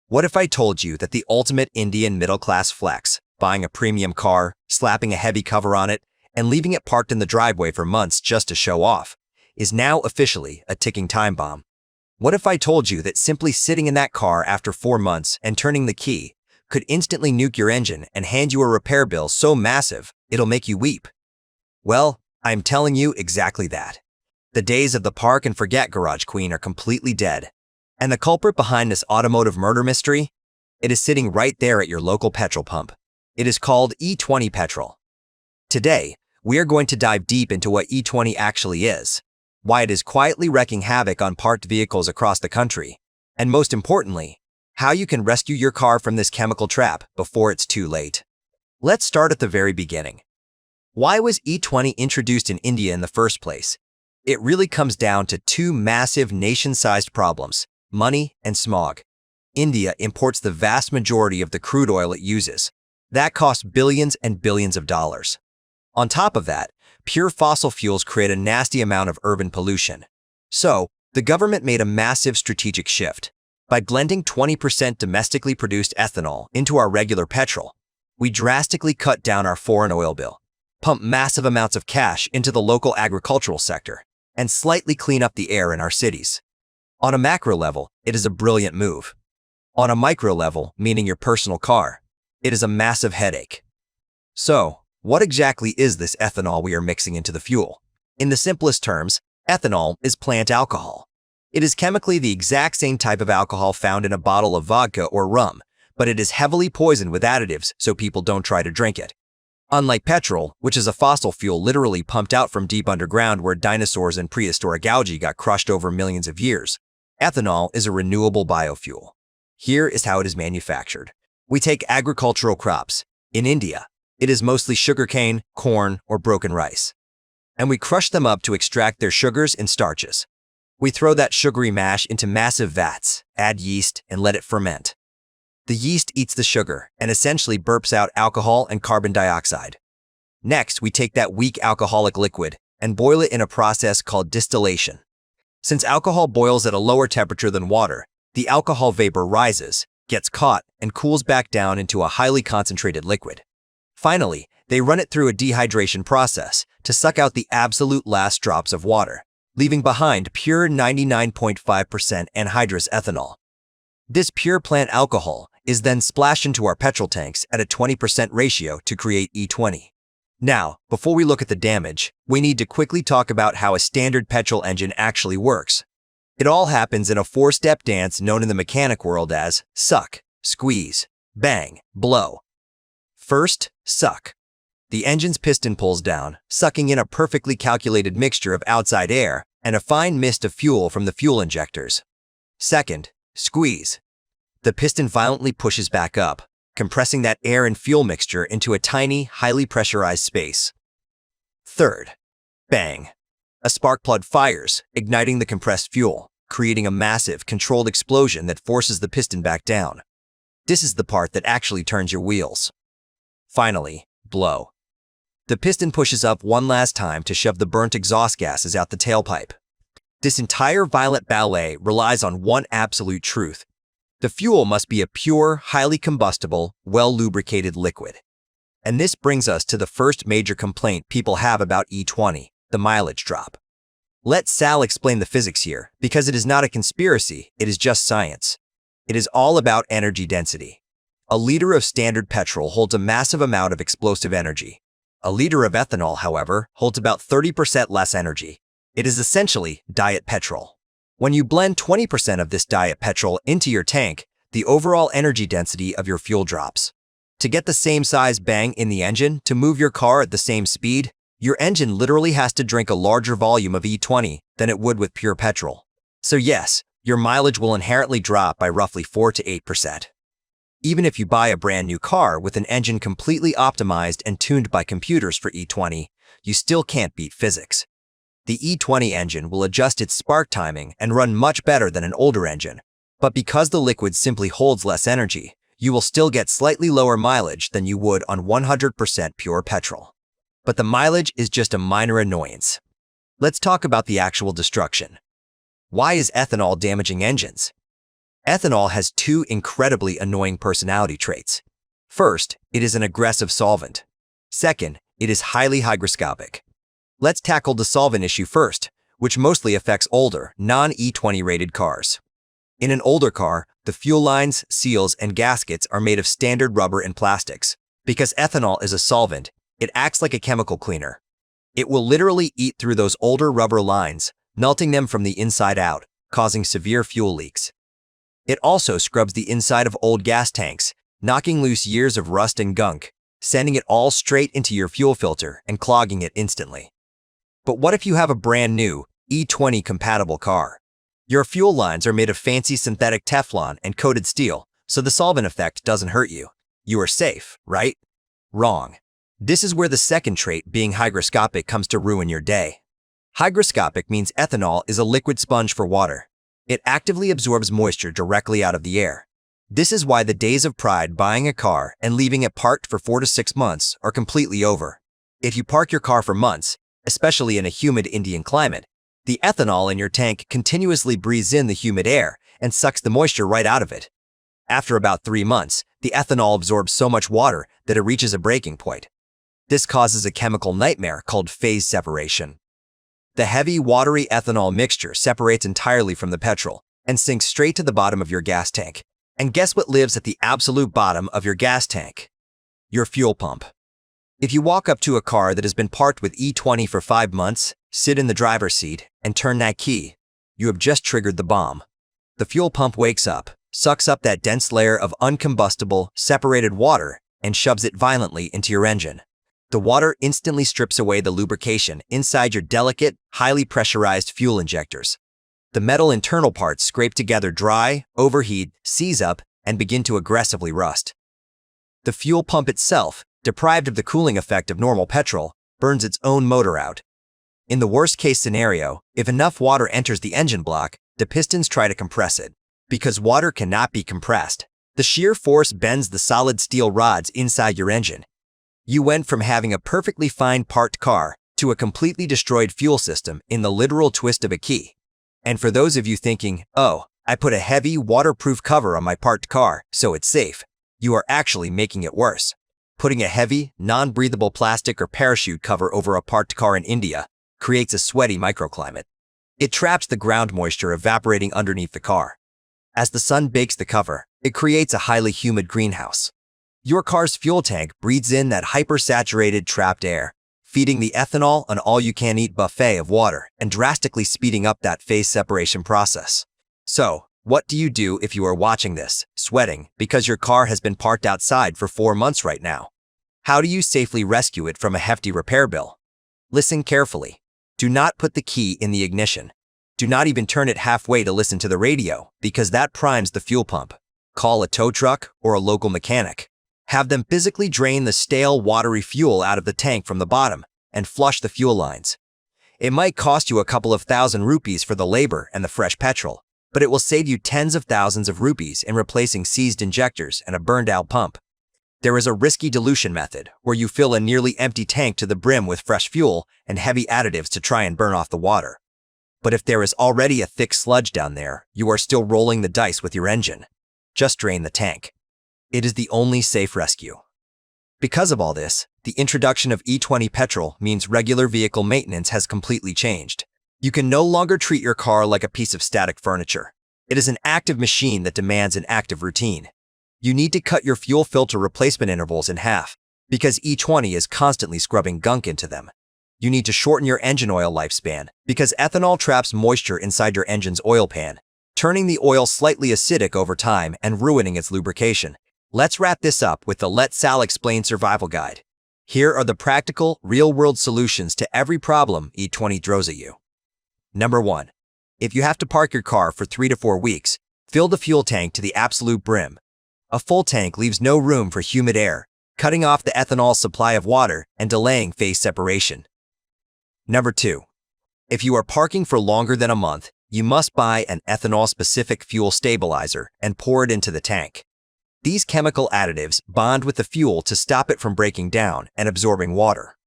What if I told you that the ultimate Indian middle-class flex, buying a premium car, slapping a heavy cover on it, and leaving it parked in the driveway for months just to show off, is now officially a ticking time bomb? What if I told you that simply sitting in that car after 4 months and turning the key could instantly nuke your engine and hand you a repair bill so massive it'll make you weep? Well, I'm telling you exactly that. The days of the park and forget garage queen are completely dead. And the culprit behind this automotive murder mystery? It is sitting right there at your local petrol pump. It is called E20 Petrol. Today, we are going to dive deep into what E20 actually is, why it is quietly wreaking havoc on parked vehicles across the country, and most importantly, how you can rescue your car from this chemical trap before it's too late. Let's start at the very beginning. Why was E20 introduced in India in the first place? It really comes down to two massive nation-sized problems: money and smog. India imports the vast majority of the crude oil it uses. That costs billions and billions of dollars. On top of that, pure fossil fuels create a nasty amount of urban pollution. So, the government made a massive strategic shift. By blending 20% domestically produced ethanol into our regular petrol, we drastically cut down our foreign oil bill, pump massive amounts of cash into the local agricultural sector, and slightly clean up the air in our cities. On a macro level, it is a brilliant move. On a micro level, meaning your personal car, it is a massive headache. So, what exactly is this ethanol we are mixing into the fuel? In the simplest terms, ethanol is plant alcohol. It is chemically the exact same type of alcohol found in a bottle of vodka or rum, but it is heavily poisoned with additives so people don't try to drink it. Unlike petrol, which is a fossil fuel literally pumped out from deep underground where dinosaurs and prehistoric algae got crushed over millions of years, ethanol is a renewable biofuel. Here is how it is manufactured. We take agricultural crops. In India, it is mostly sugarcane, corn, or broken rice. And we crush them up to extract their sugars and starches. We throw that sugary mash into massive vats, add yeast, and let it ferment. The yeast eats the sugar and essentially burps out alcohol and carbon dioxide. Next, we take that weak alcoholic liquid and boil it in a process called distillation. Since alcohol boils at a lower temperature than water, the alcohol vapor rises, gets caught, and cools back down into a highly concentrated liquid. Finally, they run it through a dehydration process to suck out the absolute last drops of water, leaving behind pure 99.5% anhydrous ethanol. This pure plant alcohol is then splashed into our petrol tanks at a 20% ratio to create E20. Now, before we look at the damage, we need to quickly talk about how a standard petrol engine actually works. It all happens in a 4-step dance known in the mechanic world as suck, squeeze, bang, blow. First, suck. The engine's piston pulls down, sucking in a perfectly calculated mixture of outside air and a fine mist of fuel from the fuel injectors. Second, squeeze. The piston violently pushes back up, compressing that air and fuel mixture into a tiny, highly pressurized space. Third, bang. A spark plug fires, igniting the compressed fuel, creating a massive, controlled explosion that forces the piston back down. This is the part that actually turns your wheels. Finally, blow. The piston pushes up one last time to shove the burnt exhaust gases out the tailpipe. This entire violent ballet relies on one absolute truth. The fuel must be a pure, highly combustible, well-lubricated liquid. And this brings us to the first major complaint people have about E20, the mileage drop. Let Sal explain the physics here, because it is not a conspiracy, it is just science. It is all about energy density. A liter of standard petrol holds a massive amount of explosive energy. A liter of ethanol, however, holds about 30% less energy. It is essentially diet petrol. When you blend 20% of this diet petrol into your tank, the overall energy density of your fuel drops. To get the same size bang in the engine to move your car at the same speed, your engine literally has to drink a larger volume of E20 than it would with pure petrol. So yes, your mileage will inherently drop by roughly 4 to 8%. Even if you buy a brand new car with an engine completely optimized and tuned by computers for E20, you still can't beat physics. The E20 engine will adjust its spark timing and run much better than an older engine, but because the liquid simply holds less energy, you will still get slightly lower mileage than you would on 100% pure petrol. But the mileage is just a minor annoyance. Let's talk about the actual destruction. Why is ethanol damaging engines? Ethanol has two incredibly annoying personality traits. First, it is an aggressive solvent. Second, it is highly hygroscopic. Let's tackle the solvent issue first, which mostly affects older, non-E20 rated cars. In an older car, the fuel lines, seals, and gaskets are made of standard rubber and plastics. Because ethanol is a solvent, it acts like a chemical cleaner. It will literally eat through those older rubber lines, melting them from the inside out, causing severe fuel leaks. It also scrubs the inside of old gas tanks, knocking loose years of rust and gunk, sending it all straight into your fuel filter and clogging it instantly. But what if you have a brand new, E20 compatible car? Your fuel lines are made of fancy synthetic Teflon and coated steel, so the solvent effect doesn't hurt you. You are safe, right? Wrong. This is where the second trait, being hygroscopic, comes to ruin your day. Hygroscopic means ethanol is a liquid sponge for water. It actively absorbs moisture directly out of the air. This is why the days of pride buying a car and leaving it parked for 4 to 6 months are completely over. If you park your car for months, especially in a humid Indian climate, the ethanol in your tank continuously breathes in the humid air and sucks the moisture right out of it. After about 3 months, the ethanol absorbs so much water that it reaches a breaking point. This causes a chemical nightmare called phase separation. The heavy, watery ethanol mixture separates entirely from the petrol and sinks straight to the bottom of your gas tank. And guess what lives at the absolute bottom of your gas tank? Your fuel pump. If you walk up to a car that has been parked with E20 for 5 months, sit in the driver's seat, and turn that key, you have just triggered the bomb. The fuel pump wakes up, sucks up that dense layer of uncombustible, separated water, and shoves it violently into your engine. The water instantly strips away the lubrication inside your delicate, highly pressurized fuel injectors. The metal internal parts scrape together dry, overheat, seize up, and begin to aggressively rust. The fuel pump itself, deprived of the cooling effect of normal petrol, burns its own motor out. In the worst-case scenario, if enough water enters the engine block, the pistons try to compress it. Because water cannot be compressed, the shear force bends the solid steel rods inside your engine. You went from having a perfectly fine parked car to a completely destroyed fuel system in the literal twist of a key. And for those of you thinking, oh, I put a heavy, waterproof cover on my parked car, so it's safe, you are actually making it worse. Putting a heavy, non-breathable plastic or parachute cover over a parked car in India creates a sweaty microclimate. It traps the ground moisture evaporating underneath the car. As the sun bakes the cover, it creates a highly humid greenhouse. Your car's fuel tank breathes in that hypersaturated trapped air, feeding the ethanol an all-you-can-eat buffet of water and drastically speeding up that phase separation process. So, what do you do if you are watching this, sweating, because your car has been parked outside for 4 months right now? How do you safely rescue it from a hefty repair bill? Listen carefully. Do not put the key in the ignition. Do not even turn it halfway to listen to the radio, because that primes the fuel pump. Call a tow truck or a local mechanic. Have them physically drain the stale, watery fuel out of the tank from the bottom and flush the fuel lines. It might cost you a couple of thousand rupees for the labor and the fresh petrol, but it will save you tens of thousands of rupees in replacing seized injectors and a burned-out pump. There is a risky dilution method where you fill a nearly empty tank to the brim with fresh fuel and heavy additives to try and burn off the water. But if there is already a thick sludge down there, you are still rolling the dice with your engine. Just drain the tank. It is the only safe rescue. Because of all this, the introduction of E20 Petrol means regular vehicle maintenance has completely changed. You can no longer treat your car like a piece of static furniture. It is an active machine that demands an active routine. You need to cut your fuel filter replacement intervals in half, because E20 is constantly scrubbing gunk into them. You need to shorten your engine oil lifespan, because ethanol traps moisture inside your engine's oil pan, turning the oil slightly acidic over time and ruining its lubrication. Let's wrap this up with the Let Sal Explain Survival Guide. Here are the practical, real-world solutions to every problem E20 throws at you. Number 1. If you have to park your car for 3 to 4 weeks, fill the fuel tank to the absolute brim. A full tank leaves no room for humid air, cutting off the ethanol supply of water and delaying phase separation. Number 2. If you are parking for longer than a month, you must buy an ethanol-specific fuel stabilizer and pour it into the tank. These chemical additives bond with the fuel to stop it from breaking down and absorbing water.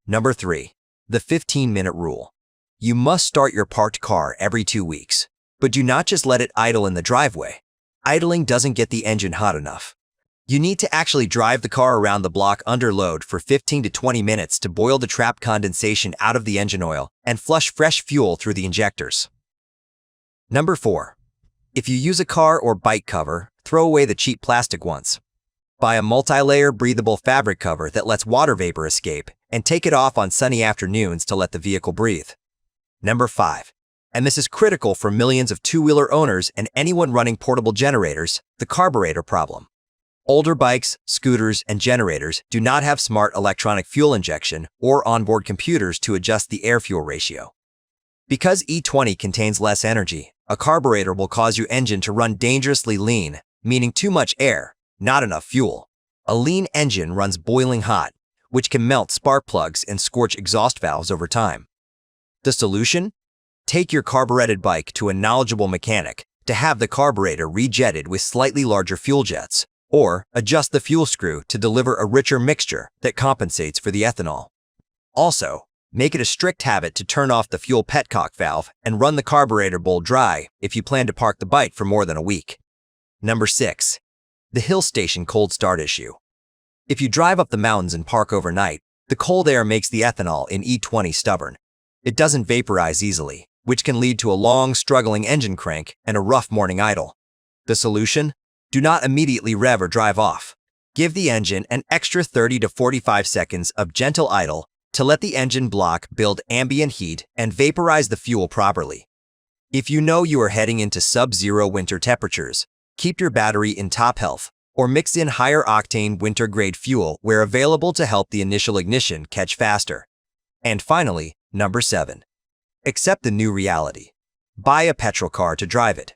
Number 3. The 15-minute rule. You must start your parked car every 2 weeks, but do not just let it idle in the driveway. idling doesn't get the engine hot enough. You need to actually drive the car around the block under load for 15 to 20 minutes to boil the trapped condensation out of the engine oil and flush fresh fuel through the injectors. Number 4. If you use a car or bike cover, throw away the cheap plastic ones. Buy a multi-layer breathable fabric cover that lets water vapor escape and take it off on sunny afternoons to let the vehicle breathe. Number 5. And this is critical for millions of two-wheeler owners and anyone running portable generators, the carburetor problem. Older bikes, scooters, and generators do not have smart electronic fuel injection or onboard computers to adjust the air-fuel ratio. Because E20 contains less energy, a carburetor will cause your engine to run dangerously lean, meaning too much air, not enough fuel. A lean engine runs boiling hot, which can melt spark plugs and scorch exhaust valves over time. The solution? Take your carbureted bike to a knowledgeable mechanic to have the carburetor rejetted with slightly larger fuel jets, or adjust the fuel screw to deliver a richer mixture that compensates for the ethanol. Also, make it a strict habit to turn off the fuel petcock valve and run the carburetor bowl dry if you plan to park the bike for more than a week. Number 6. The hill station cold start issue. If you drive up the mountains and park overnight, the cold air makes the ethanol in E20 stubborn. It doesn't vaporize easily, which can lead to a long, struggling engine crank and a rough morning idle. The solution? Do not immediately rev or drive off. Give the engine an extra 30 to 45 seconds of gentle idle to let the engine block build ambient heat and vaporize the fuel properly. If you know you are heading into sub-zero winter temperatures, keep your battery in top health or mix in higher octane winter-grade fuel where available to help the initial ignition catch faster. And finally, number 7. Accept the new reality. Buy a petrol car to drive it.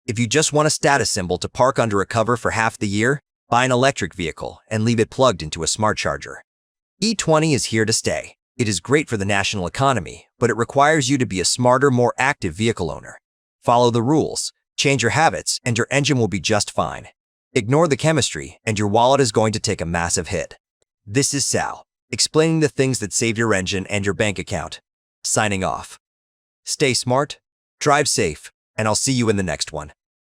If you just want a status symbol to park under a cover for half the year, buy an electric vehicle and leave it plugged into a smart charger. E20 is here to stay. It is great for the national economy, but it requires you to be a smarter, more active vehicle owner. Follow the rules, change your habits, and your engine will be just fine. Ignore the chemistry, and your wallet is going to take a massive hit. This is Sal, explaining the things that save your engine and your bank account. Signing off. Stay smart, drive safe, and I'll see you in the next one.